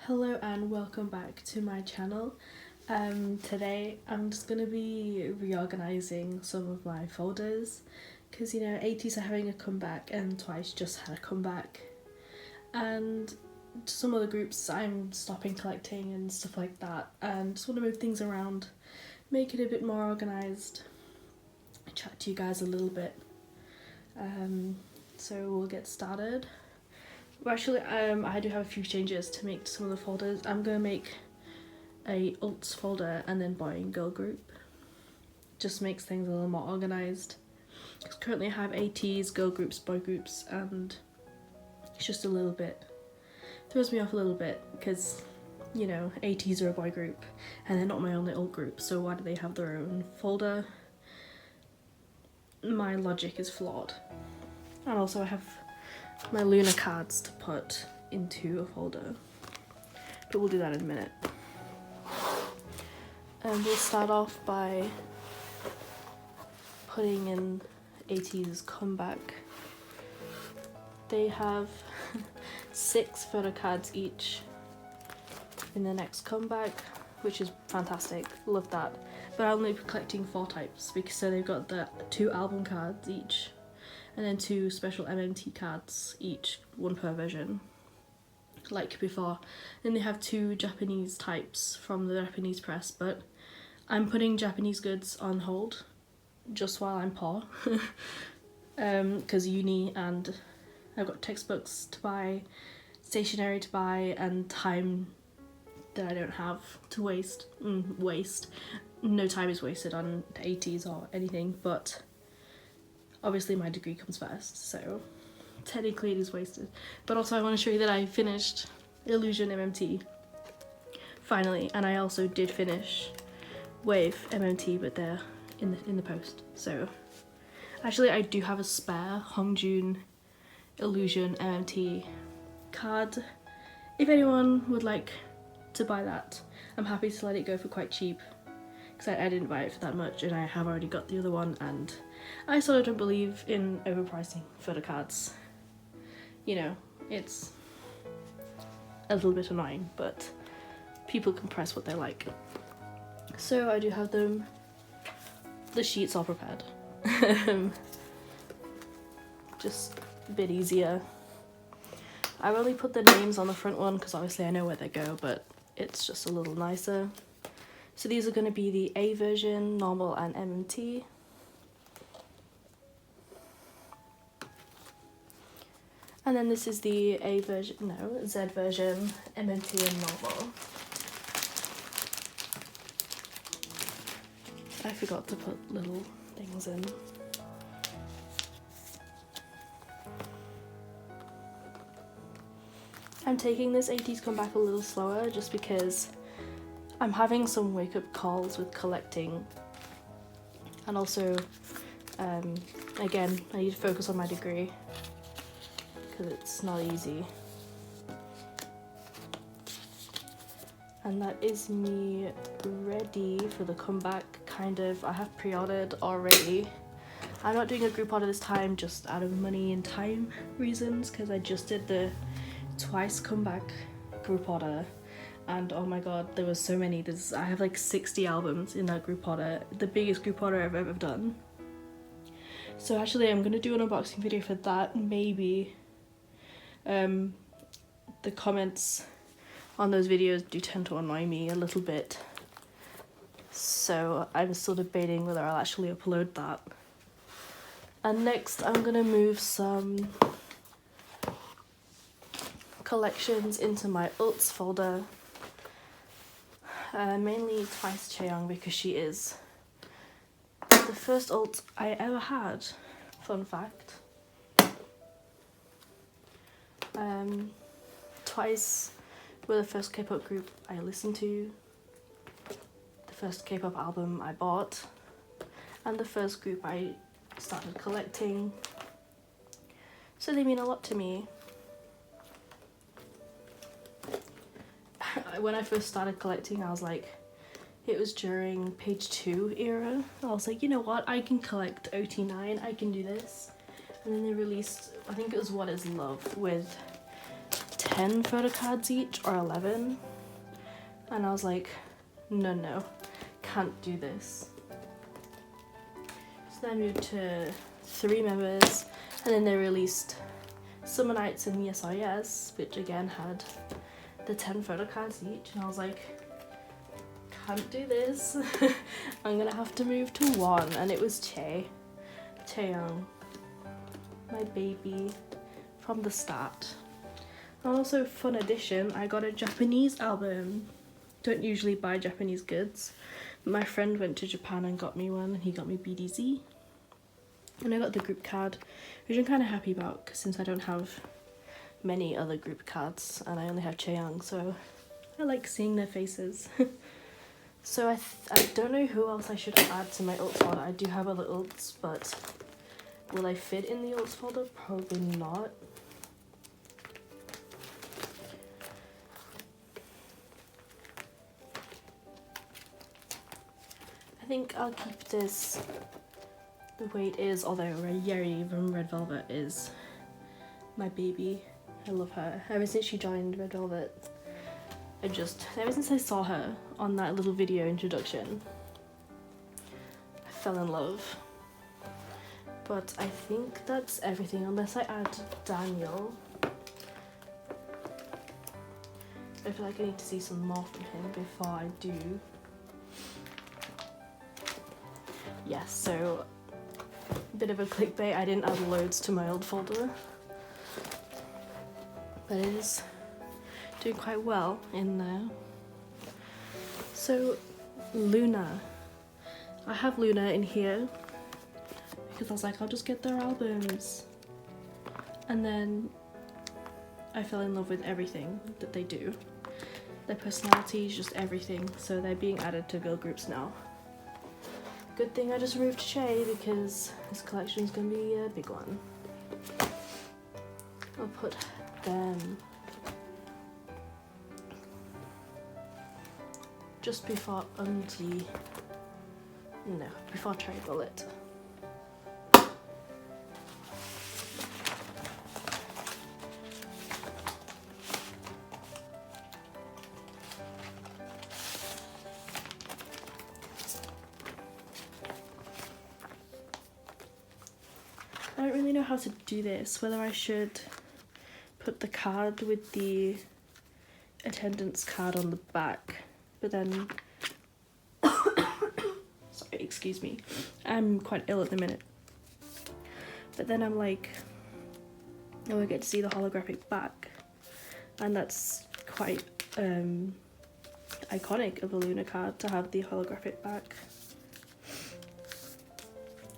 Hello and welcome back to my channel. Today I'm just going to be reorganising some of my folders because you know 80s are having a comeback and Twice just had a comeback, and some other groups I'm stopping collecting and stuff like that, and just want to move things around, make it a bit more organised, chat to you guys a little bit. So we'll get started. Well, actually, I do have a few changes to make to some of the folders. I'm going to make a alts folder and then boy and girl group. Just makes things a little more organised. Because currently I have ATs, girl groups, boy groups, and it's just a little bit, throws me off a little bit because, you know, ATs are a boy group and they're not my only alt group, so why do they have their own folder? My logic is flawed. And also I have my Luna cards to put into a folder, but we'll do that in a minute. And we'll start off by putting in AT's comeback. They have 6 photo cards each in the next comeback, which is fantastic, love that. But I'll only be collecting 4 types because so they've got the 2 album cards each, and then 2 special MMT cards each, 1 per version, like before. Then they have 2 Japanese types from the Japanese press, but I'm putting Japanese goods on hold just while I'm poor, because uni and I've got textbooks to buy, stationery to buy, and time that I don't have to waste. No time is wasted on ATs or anything, but obviously my degree comes first, so technically it is wasted. But also I want to show you that I finished Illusion MMT finally, and I also did finish Wave MMT, but they're in the post. So actually I do have a spare Hongjun Illusion MMT card. If anyone would like to buy that, I'm happy to let it go for quite cheap, because I didn't buy it for that much and I have already got the other one, and I sort of don't believe in overpricing photo cards. You know, it's a little bit annoying, but people can press what they like. So I do have them, the sheets all prepared. Just a bit easier. I've only put the names on the front one because obviously I know where they go, but it's just a little nicer. So these are going to be the A version, normal, and MMT. And then this is the A version, no, Z version, MMT and normal. I forgot to put little things in. I'm taking this AT's comeback a little slower just because I'm having some wake-up calls with collecting, and also again I need to focus on my degree because it's not easy. And that is me ready for the comeback, kind of. I have pre-ordered already. I'm not doing a group order this time just out of money and time reasons, because I just did the Twice comeback group order, and oh my god, there was so many. I have like 60 albums in that group order, the biggest group order I've ever done. So actually I'm gonna do an unboxing video for that, maybe. The comments on those videos do tend to annoy me a little bit, so I'm still debating whether I'll actually upload that. And next I'm gonna move some collections into my alts folder, mainly Twice Chaeyoung because she is the first alt I ever had, fun fact. Twice were the first K-pop group I listened to, the first K-pop album I bought, and the first group I started collecting, so they mean a lot to me. When I first started collecting, I was like, it was during page 2 era, I was like, you know what, I can collect OT9, I can do this. And then they released, I think it was What Is Love, with 10 photo cards each or 11, and I was like, no, can't do this. So then I moved to 3 members, and then they released Summer Nights and Yes or Yes, which again had the 10 photo cards each, and I was like, can't do this. I'm gonna have to move to 1, and it was Chaeyoung, my baby from the start. And also, fun addition, I got a Japanese album. Don't usually buy Japanese goods. My friend went to Japan and got me one, and he got me BDZ. And I got the group card, which I'm kind of happy about, cause since I don't have many other group cards and I only have Chaeyoung, so I like seeing their faces. So I don't know who else I should add to my ults folder. I do have other ults, but will they fit in the ults folder? Probably not. I think I'll keep this the way it is, although Yeri from Red Velvet is my baby. I love her. Ever since she joined Red Velvet, ever since I saw her on that little video introduction, I fell in love. But I think that's everything, unless I add Daniel. I feel like I need to see some more from him before I do. Yes, so a bit of a clickbait, I didn't add loads to my old folder, but it is doing quite well in there. So Luna, I have Luna in here because I was like, I'll just get their albums, and then I fell in love with everything that they do. Their personalities, just everything, so they're being added to girl groups now. Good thing I just removed Shay, because this collection is going to be a big one. I'll put them just before before Cherry Bullet. I don't really know how to do this, whether I should put the card with the attendance card on the back, but then sorry, excuse me, I'm quite ill at the minute, but then I'm like, I won't get to see the holographic back, and that's quite iconic of a Luna card to have the holographic back,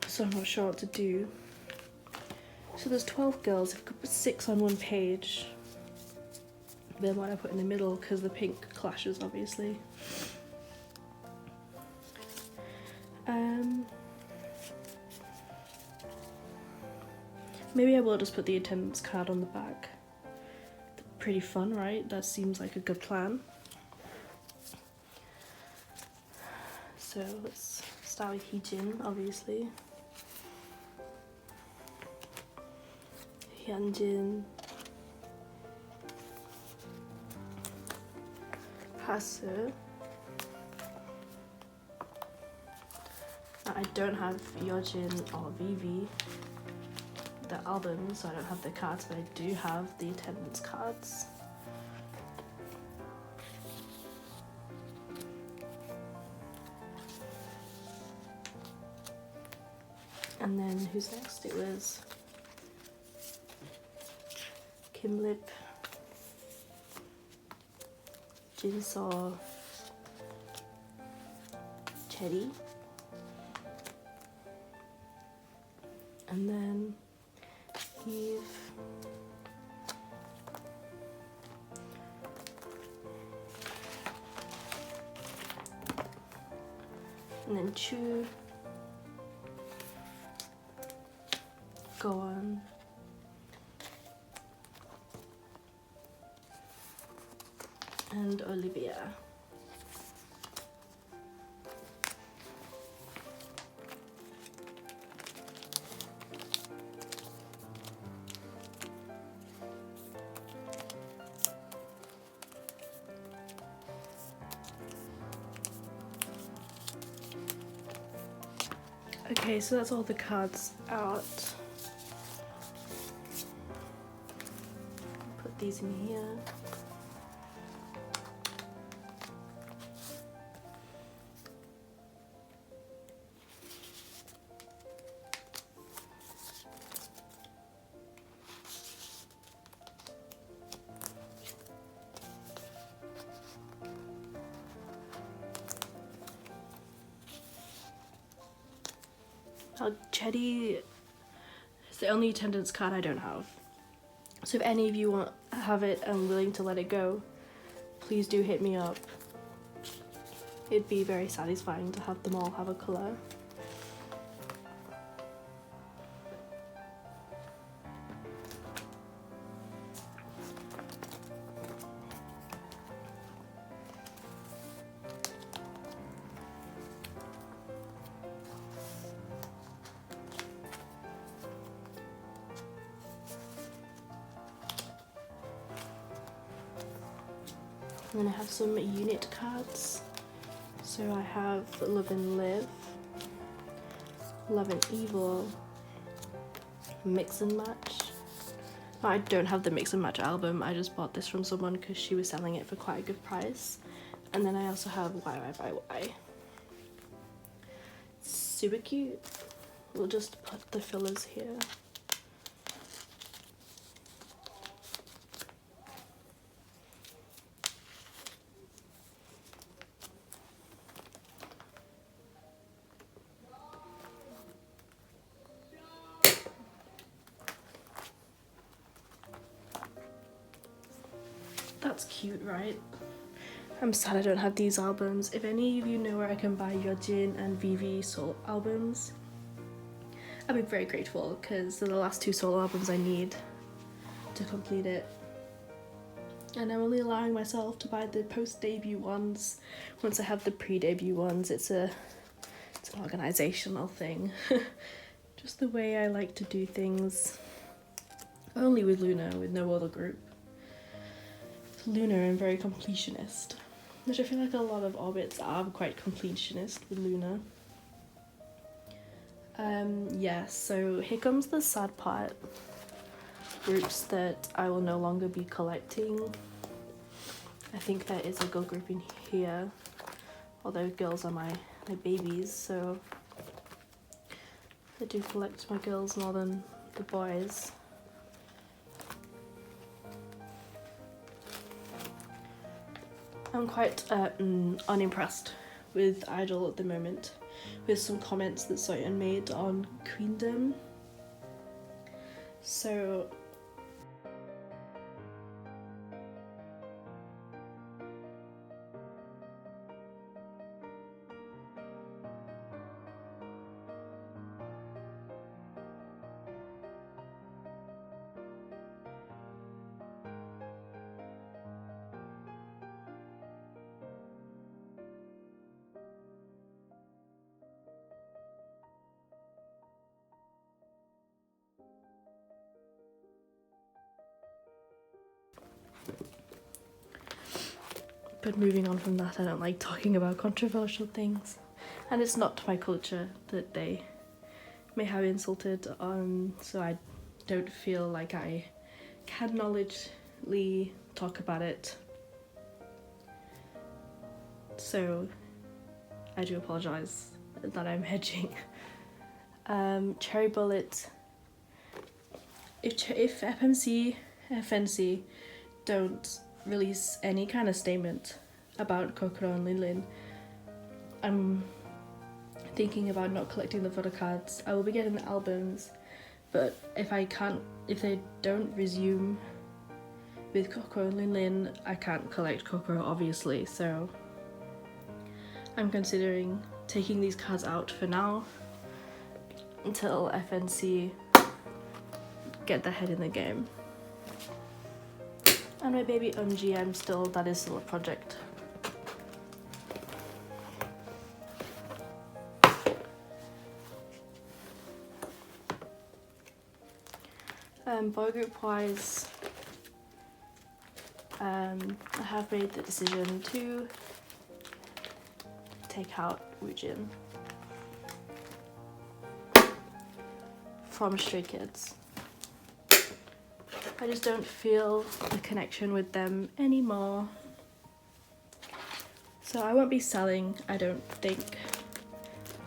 so I'm not sure what to do. So there's 12 girls, I could put 6 on one page. Then what I put in the middle, because the pink clashes obviously. Maybe I will just put the attendance card on the back. Pretty fun, right? That seems like a good plan. So let's start with Heejin, obviously. Hyunjin, Hasu. I don't have Yeojin or Vivi, the albums, so I don't have the cards, but I do have the attendance cards. And then who's next? It was Kim Lip, Jinso, Cherry, and then Eve, and then Chu, Go On, and Olivia. Okay, so that's all the cards out. Put these in here. Chetty is the only attendance card I don't have. So if any of you want to have it and willing to let it go, please do hit me up. It'd be very satisfying to have them all have a colour. And then I have some unit cards. So I have Love and Live, Love and Evil, Mix and Match. No, I don't have the Mix and Match album, I just bought this from someone because she was selling it for quite a good price. And then I also have YYYY. Super cute. We'll just put the fillers here. That's cute, right? I'm sad I don't have these albums. If any of you know where I can buy Yeojin and Vivi solo albums, I'd be very grateful because they're the last two solo albums I need to complete it. And I'm only allowing myself to buy the post-debut ones once I have the pre-debut ones. It's an organisational thing. Just the way I like to do things. Only with Luna, with no other group. Luna and very completionist, which I feel like a lot of orbits are quite completionist with Luna. Yeah, so here comes the sad part. Groups that I will no longer be collecting. I think there is a girl group in here, although girls are my babies, so I do collect my girls more than the boys. I'm quite unimpressed with Idol at the moment, with some comments that Soyeon made on Queendom. So but moving on from that, I don't like talking about controversial things, and it's not my culture that they may have insulted, so I don't feel like I can knowledgeably talk about it. So I do apologise that I'm hedging. Cherry Bullet. If FNC don't release any kind of statement about Kokoro and Linlin, I'm thinking about not collecting the photocards. I will be getting the albums, but if they don't resume with Kokoro and Linlin, I can't collect Kokoro, obviously, so I'm considering taking these cards out for now until FNC get their head in the game. And my baby Umji, that is still a project. Boy group wise, I have made the decision to take out Woojin. from Stray Kids. I just don't feel a connection with them anymore. So I won't be selling, I don't think,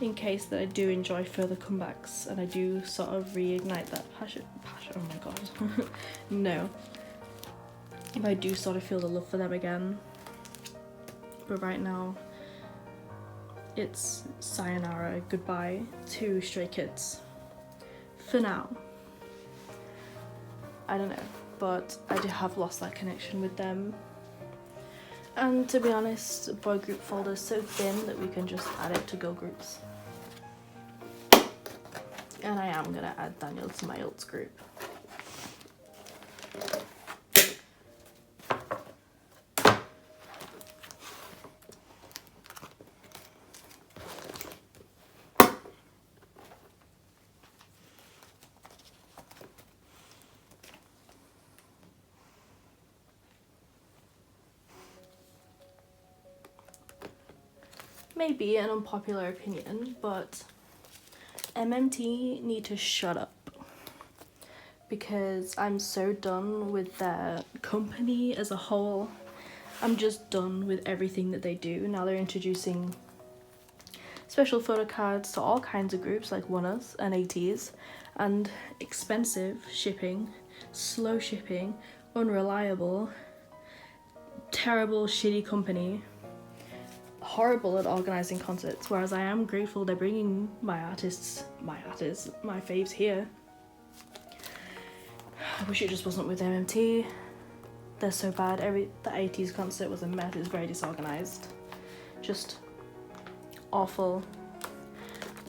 in case that I do enjoy further comebacks and I do sort of reignite that passion, oh my god, no. If I do sort of feel the love for them again. But right now, it's sayonara, goodbye to Stray Kids. For now. I don't know, but I do have lost that connection with them. And to be honest, boy group folder is so thin that we can just add it to girl groups. And I am gonna add Daniel to my alts group. Maybe an unpopular opinion, but MMT need to shut up because I'm so done with their company as a whole. I'm just done with everything that they do. Now they're introducing special photo cards to all kinds of groups like oneers and ATs, and expensive shipping, slow shipping, unreliable, terrible, shitty company. Horrible at organising concerts, whereas I am grateful they're bringing my faves here. I wish it just wasn't with MMT. They're so bad. The 80s concert was a mess. It was very disorganised. Just awful.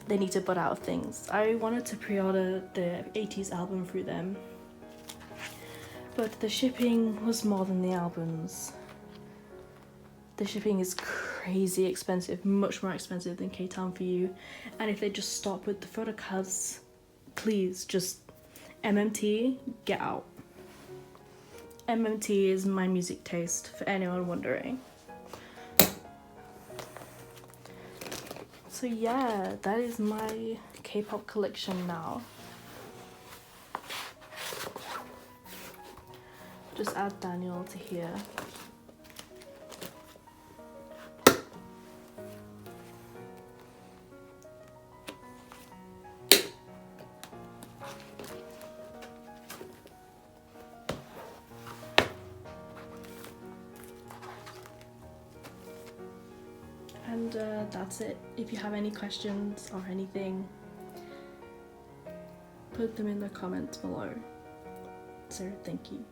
They need to butt out of things. I wanted to pre-order the 80s album through them, but the shipping was more than the albums. The shipping is crazy expensive, much more expensive than K-Town for You. And if they just stop with the photo cards, please, just MMT, get out. MMT is my music taste, for anyone wondering. So yeah, that is my K-pop collection now. Just add Daniel to here. And that's it. If you have any questions or anything, put them in the comments below. So thank you.